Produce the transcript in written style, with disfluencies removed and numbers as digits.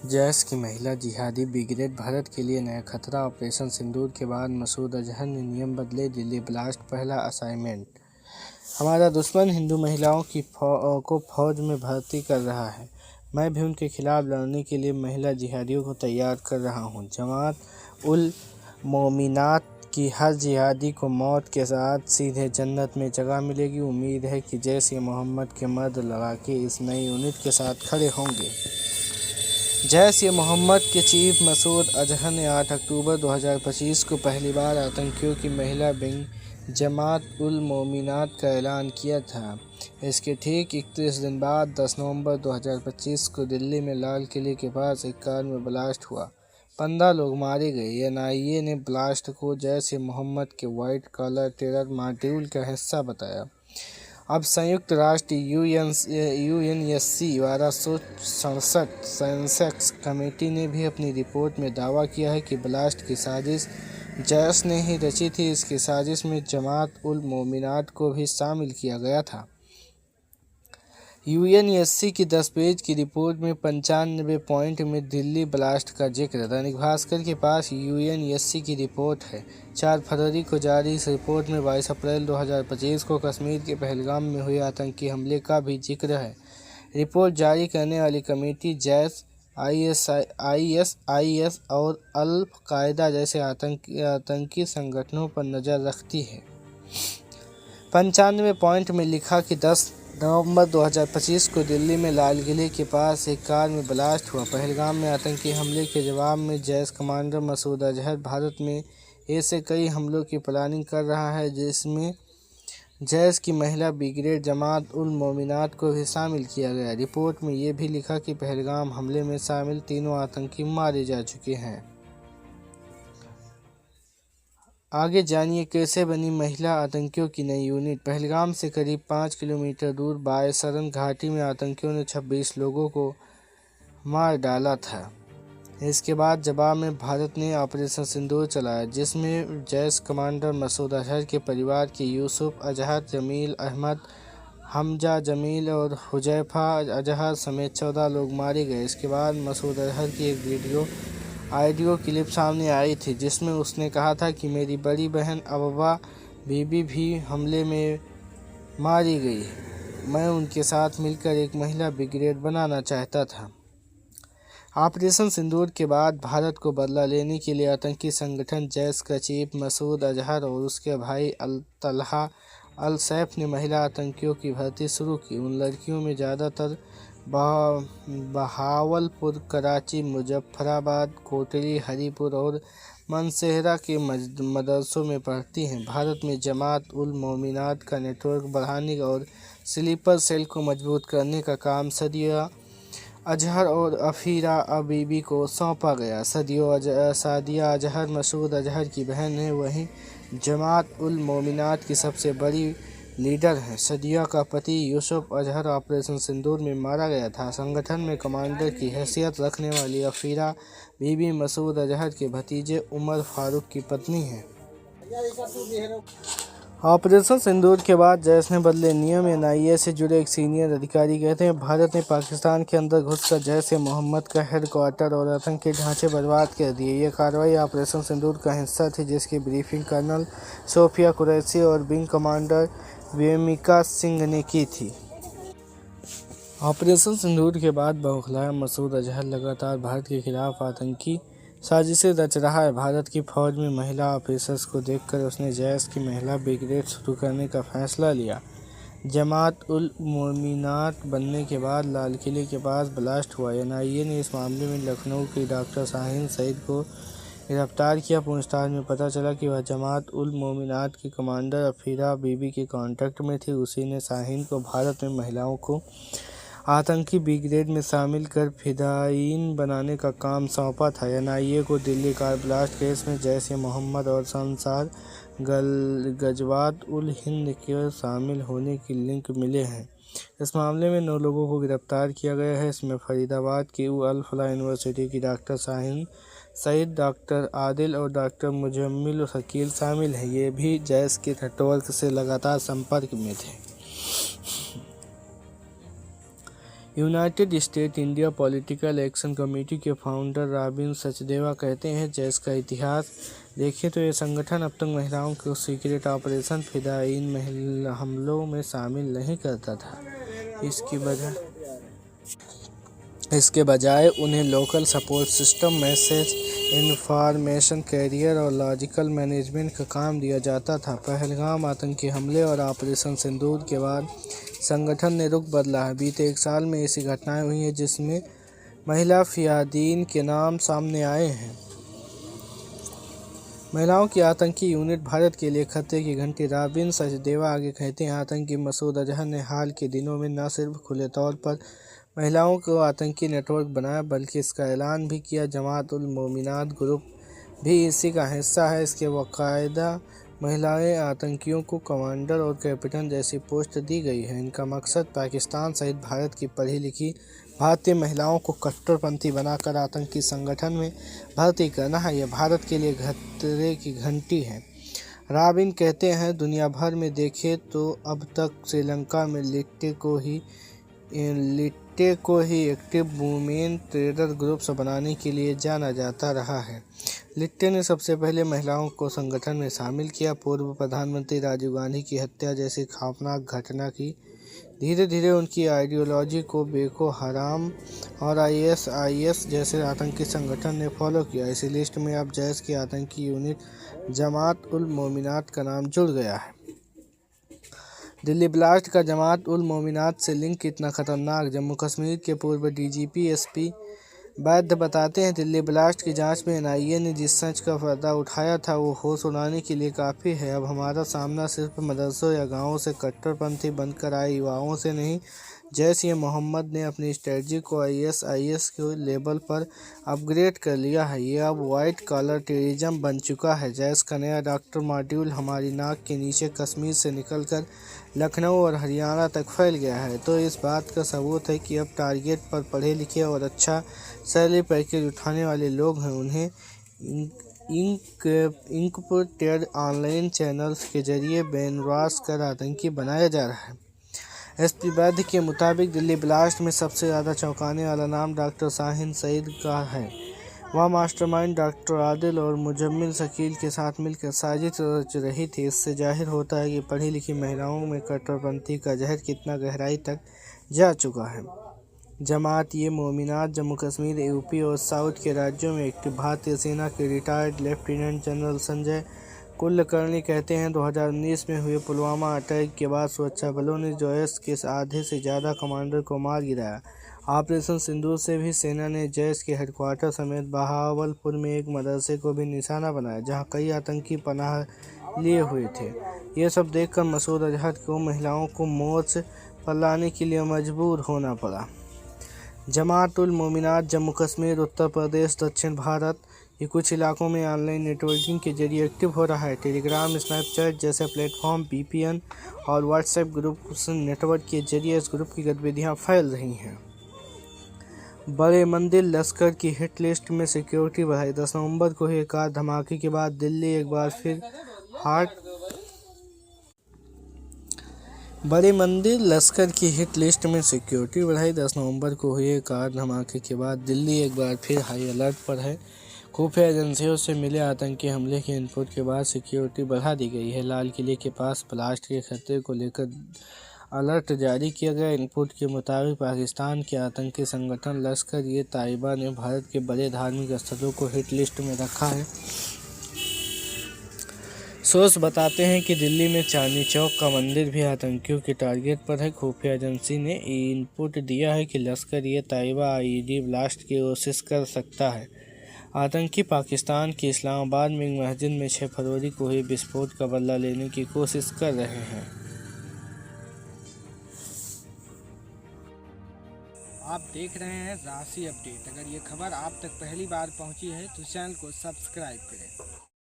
जैश की महिला जिहादी ब्रिगेड भारत के लिए नया खतरा। ऑपरेशन सिंदूर के बाद मसूद अजहर ने नियम बदले, दिल्ली ब्लास्ट पहला असाइनमेंट। हमारा दुश्मन हिंदू महिलाओं को फौज में भर्ती कर रहा है। मैं भी उनके खिलाफ लड़ने के लिए महिला जिहादियों को तैयार कर रहा हूँ। जमात उल मोमिनात की हर जिहादी को मौत के साथ सीधे जन्नत में जगह मिलेगी। उम्मीद है कि जैश-ए-मोहम्मद के मर्द लड़ाके इस नई यूनिट के साथ खड़े होंगे। जैश-ए-मोहम्मद के चीफ मसूद अजहर ने 8 अक्टूबर 2025 को पहली बार आतंकियों की महिला विंग जमात उल मोमिनात का ऐलान किया था। इसके ठीक 31 दिन बाद 10 नवंबर 2025 को दिल्ली में लाल किले के पास एक कार में ब्लास्ट हुआ। 15 लोग मारे गए। एनआईए ने ब्लास्ट को जैश-ए-मोहम्मद के व्हाइट कॉलर टेरर मॉड्यूल का हिस्सा बताया। अब संयुक्त राष्ट्र यूएनएससी 1267 सेंसेक्स कमेटी ने भी अपनी रिपोर्ट में दावा किया है कि ब्लास्ट की साजिश जैश ने ही रची थी। इसकी साजिश में जमात उल मोमिनात को भी शामिल किया गया था। यूएनएससी की 10 पेज की रिपोर्ट में 95 पॉइंट में दिल्ली ब्लास्ट का जिक्र। दैनिक भास्कर के पास यूएनएससी की रिपोर्ट है। 4 फरवरी को जारी इस रिपोर्ट में 22 अप्रैल 2025 को कश्मीर के पहलगाम में हुए आतंकी हमले का भी जिक्र है। रिपोर्ट जारी करने वाली कमेटी जैश, आईएसआईएस और अल-कायदा जैसे आतंकी संगठनों पर नज़र रखती है। 95 पॉइंट में लिखा कि 10 नवंबर 2025 को दिल्ली में लाल किले के पास एक कार में ब्लास्ट हुआ। पहलगाम में आतंकी हमले के जवाब में जैश कमांडर मसूद अजहर भारत में ऐसे कई हमलों की प्लानिंग कर रहा है, जिसमें जैश की महिला ब्रिगेड जमात उल मोमिनात को भी शामिल किया गया। रिपोर्ट में ये भी लिखा कि पहलगाम हमले में शामिल तीनों आतंकी मारे जा चुके हैं। आगे जानिए कैसे बनी महिला आतंकियों की नई यूनिट। पहलगाम से करीब 5 किलोमीटर दूर बायसरन घाटी में आतंकियों ने 26 लोगों को मार डाला था। इसके बाद जवाब में भारत ने ऑपरेशन सिंदूर चलाया, जिसमें जैश कमांडर मसूद अजहर के परिवार के यूसुफ अजहर, जमील अहमद, हमजा जमील और हुजैफा अजहर समेत 14 लोग मारे गए। इसके बाद मसूद अजहर की एक ऑडियो क्लिप सामने आई थी, जिसमें उसने कहा था कि मेरी बड़ी बहन अबवा बीबी भी हमले में मारी गई है। मैं उनके साथ मिलकर एक महिला ब्रिगेड बनाना चाहता था। ऑपरेशन सिंदूर के बाद भारत को बदला लेने के लिए आतंकी संगठन जैश का चीफ मसूद अजहर और उसके भाई तलहा अल सैफ ने महिला आतंकियों की भर्ती शुरू की। उन लड़कियों में ज़्यादातर बहावलपुर, कराची, मुजफ्फराबाद, कोटली, हरीपुर और मनसेहरा के मदरसों में पढ़ती हैं। भारत में जमात उल मोमिनात का नेटवर्क बढ़ाने और स्लीपर सेल को मजबूत करने का काम सदिया अजहर और अफीरा बीबी को सौंपा गया। सादिया अजहर मसूद अजहर की बहन है, वहीं जमात उल मोमिनात की सबसे बड़ी लीडर हैं। सदिया का पति यूसुफ अजहर ऑपरेशन सिंदूर में मारा गया था। संगठन में कमांडर की हैसियत रखने वाली अफीरा बीबी मसूद अजहर के भतीजे उमर फारूक की पत्नी हैं। ऑपरेशन सिंदूर के बाद जैश ने बदले नियम। एनआईए से जुड़े एक सीनियर अधिकारी कहते हैं, भारत ने पाकिस्तान के अंदर घुसकर जैश-ए-मोहम्मद का हेडक्वार्टर और आतंकी ढांचे बर्बाद कर दिए। ये कार्रवाई ऑपरेशन सिंदूर का हिस्सा थी, जिसकी ब्रीफिंग कर्नल सोफिया कुरैशी और विंग कमांडर वेमिका सिंह ने की थी। ऑपरेशन सिंदूर के बाद बौखलाया मसूद अजहर लगातार भारत के खिलाफ आतंकी साजिशें रच रहा है। भारत की फौज में महिला ऑफिसर्स को देखकर उसने जैश की महिला ब्रिगेड शुरू करने का फैसला लिया। जमात उल मोमिनात बनने के बाद लाल किले के पास ब्लास्ट हुआ। एनआईए ने इस मामले में लखनऊ की डॉक्टर शाहीन सईद को गिरफ्तार किया। पूछताछ में पता चला कि वह जमात उल मोमिनात की कमांडर अफीरा बीबी के कांटेक्ट में थी। उसी ने शाहीन को भारत में महिलाओं को आतंकी ब्रिगेड में शामिल कर फिदायीन बनाने का काम सौंपा था। एनआईए को दिल्ली कार ब्लास्ट केस में जैश-ए-मोहम्मद और अंसार गज़वात उल हिंद के शामिल होने की लिंक मिले हैं। इस मामले में 9 लोगों को गिरफ्तार किया गया है। इसमें फरीदाबाद की अल-फलाह यूनिवर्सिटी की डॉक्टर शाहीन सईद, डॉक्टर आदिल और डॉक्टर मुजम्मिल शकील शामिल हैं। ये भी जैश के नेटवर्क से लगातार संपर्क में थे। United state India political action committee के फाउंडर रॉबिन सचदेवा कहते हैं, जैश का इतिहास देखें तो ये संगठन अब तक महिलाओं को सीक्रेट ऑपरेशन फिदायीन हमलों में शामिल नहीं करता था। इसके बजाय उन्हें local support system, message information carrier और लॉजिकल मैनेजमेंट का काम दिया जाता था। पहलगाम आतंकी हमले और ऑपरेशन सिंदूर के बाद संगठन ने रुख बदला है। बीते 1 साल में ऐसी घटनाएं हुई हैं जिसमें महिला फिदायीन के नाम सामने आए हैं। महिलाओं की आतंकी यूनिट भारत के लिए खतरे की घंटी। रॉबिन सचदेवा आगे कहते हैं, आतंकी मसूद अजहर ने हाल के दिनों में न सिर्फ खुले तौर पर महिलाओं को आतंकी नेटवर्क बनाया, बल्कि इसका ऐलान भी किया। जमात उल मोमिनात ग्रुप भी इसी का हिस्सा है। इसके बाकायदा महिलाएं आतंकियों को कमांडर और कैप्टन जैसी पोस्ट दी गई है। इनका मकसद पाकिस्तान सहित भारत की पढ़ी लिखी भारतीय महिलाओं को कट्टरपंथी बनाकर आतंकी संगठन में भर्ती करना है। यह भारत के लिए खतरे की घंटी है। रॉबिन कहते हैं, दुनिया भर में देखें तो अब तक श्रीलंका में लिट्टे को ही एक्टिव वुमेन ट्रेडर ग्रुप्स बनाने के लिए जाना जाता रहा है। लिट्टे ने सबसे पहले महिलाओं को संगठन में शामिल किया। पूर्व प्रधानमंत्री राजीव गांधी की हत्या जैसी खौफनाक घटना की धीरे धीरे उनकी आइडियोलॉजी को बोको हराम और ISIS जैसे आतंकी संगठन ने फॉलो किया। इसी लिस्ट में अब जैश की आतंकी यूनिट जमात उल मोमिनात का नाम जुड़ गया है। दिल्ली ब्लास्ट का जमात उल मोमिनात से लिंक कितना खतरनाक। जम्मू कश्मीर के पूर्व DGP SP वैद्य बताते हैं, दिल्ली ब्लास्ट की जांच में NIA ने जिस सच का पर्दा उठाया था वो होश उड़ाने के लिए काफ़ी है। अब हमारा सामना सिर्फ मदरसों या गांवों से कट्टरपंथी बनकर आए युवाओं से नहीं। जैश मोहम्मद ने अपनी स्ट्रेटजी को ISIS के लेवल पर अपग्रेड कर लिया है। ये अब वाइट कॉलर टेररिज्म बन चुका है। जैश का नया डॉक्टर मॉड्यूल हमारी नाक के नीचे कश्मीर से निकलकर लखनऊ और हरियाणा तक फैल गया है। तो इस बात का सबूत है कि अब टारगेट पर पढ़े लिखे और अच्छा सैलरी पैकेज उठाने वाले लोग हैं। उन्हें इनकप्टेड ऑनलाइन चैनल्स के जरिए ब्रेनवॉश कर आतंकी बनाया जा रहा है। SP वैद्य के मुताबिक दिल्ली ब्लास्ट में सबसे ज़्यादा चौंकाने वाला नाम डॉक्टर शाहीन सईद का है। वह मास्टरमाइंड डॉक्टर आदिल और मुजम्मिल शकील के साथ मिलकर साजिश रच रही थी। इससे जाहिर होता है कि पढ़ी लिखी महिलाओं में कट्टरपंथी का जहर कितना गहराई तक जा चुका है। जमात ये मोमिनात जम्मू कश्मीर, UP और साउथ के राज्यों में एक्टिव। भारतीय सेना के retired lieutenant general Sanjay Kulkarni कहते हैं, 2019 में हुए पुलवामा अटैक के बाद सुरक्षा बलों ने जैश के आधे से ज़्यादा कमांडर को मार गिराया। ऑपरेशन सिंदूर से भी सेना ने जैश के हेडक्वार्टर समेत बहावलपुर में एक मदरसे को भी निशाना बनाया, जहां कई आतंकी पनाह लिए हुए थे। ये सब देखकर मसूद अजहर को महिलाओं को मोर्च पर लाने के लिए मजबूर होना पड़ा। जमात उल मोमिनात जम्मू कश्मीर, उत्तर प्रदेश, दक्षिण भारत ये कुछ इलाकों में ऑनलाइन नेटवर्किंग के जरिए एक्टिव हो रहा है। टेलीग्राम, स्नैपचैट जैसे प्लेटफॉर्म, VPN और व्हाट्सएप ग्रुप नेटवर्क के जरिए इस ग्रुप की गतिविधियां फैल रही हैं। बड़े मंदिर लश्कर की हिट लिस्ट में सिक्योरिटी बढ़ाई। 10 नवंबर को हुए कार धमाके के बाद दिल्ली एक बार फिर बड़े मंदिर लश्कर की हिट लिस्ट में सिक्योरिटी बढ़ाई। 10 नवंबर को हुए कार धमाके के बाद दिल्ली एक बार फिर हाई अलर्ट पर है। खुफिया एजेंसियों से मिले आतंकी हमले के इनपुट के बाद सिक्योरिटी बढ़ा दी गई है। लाल किले के पास ब्लास्ट के खतरे को लेकर अलर्ट जारी किया गया। इनपुट के मुताबिक पाकिस्तान के आतंकी संगठन लश्कर-ए-तैयबा ने भारत के बड़े धार्मिक स्थलों को हिट लिस्ट में रखा है। सोर्स बताते हैं कि दिल्ली में चांदनी चौक का मंदिर भी आतंकियों के टारगेट पर है। खुफिया एजेंसी ने इनपुट दिया है कि लश्कर-ए-तैयबा IED ब्लास्ट की कोशिश कर सकता है। आतंकी पाकिस्तान के इस्लामाबाद में एक मस्जिद में 6 फरवरी को हुए विस्फोट का बदला लेने की कोशिश कर रहे हैं। आप देख रहे हैं राशि अपडेट। अगर ये खबर आप तक पहली बार पहुंची है तो चैनल को सब्सक्राइब करें।